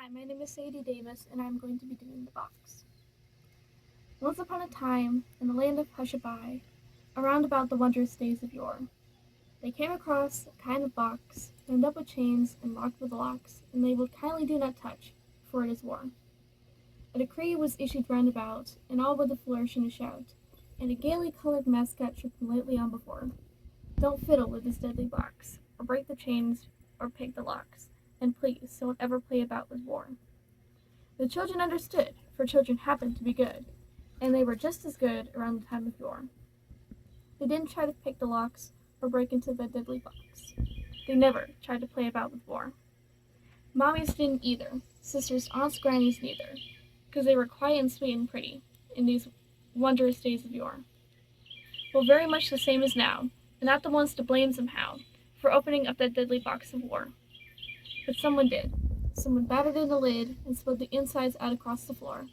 Hi, my name is Sadie Davis, and I'm going to be doing the box. Once upon a time, in the land of Hushabye, around about the wondrous days of yore, they came across a kind of box, bound up with chains and locked with locks, and labeled "Kindly do not touch, for it is war." A decree was issued round about, and all with a flourish and a shout, and a gaily colored mascot shook politely on before. "Don't fiddle with this deadly box, or break the chains, or pick the locks, and please don't ever play about with war." The children understood, for children happened to be good, and they were just as good around the time of yore. They didn't try to pick the locks or break into the deadly box. They never tried to play about with war. Mommies didn't either, sisters, aunts, grannies neither, because they were quiet and sweet and pretty in these wondrous days of yore. Well, very much the same as now, and not the ones to blame somehow for opening up that deadly box of war. But someone did. Someone battered in the lid and spilled the insides out across the floor,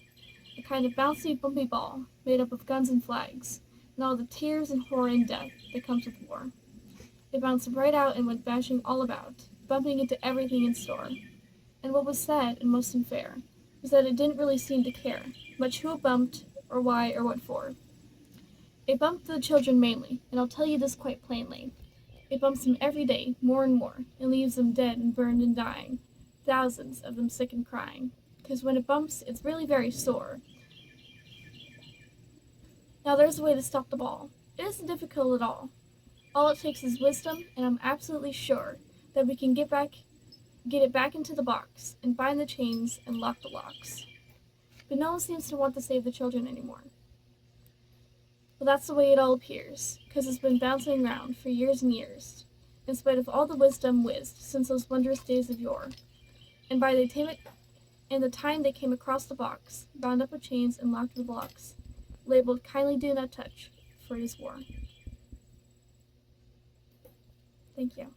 a kind of bouncy, bumpy ball made up of guns and flags, and all the tears and horror and death that comes with war. It bounced right out and went bashing all about, bumping into everything in store. And what was sad and most unfair was that it didn't really seem to care much who it bumped, or why, or what for. It bumped the children mainly, and I'll tell you this quite plainly. It bumps them every day, more and more, and leaves them dead and burned and dying, thousands of them sick and crying, because when it bumps, it's really very sore. Now there's a way to stop the ball. It isn't difficult at all. All it takes is wisdom, and I'm absolutely sure that we can get it back into the box, and bind the chains and lock the locks. But no one seems to want to save the children anymore. Well, that's the way it all appears, because it's been bouncing around for years and years, in spite of all the wisdom whizzed since those wondrous days of yore. And by the time they came across the box, bound up with chains and locked with locks, labeled "Kindly do not touch, for it is war." Thank you.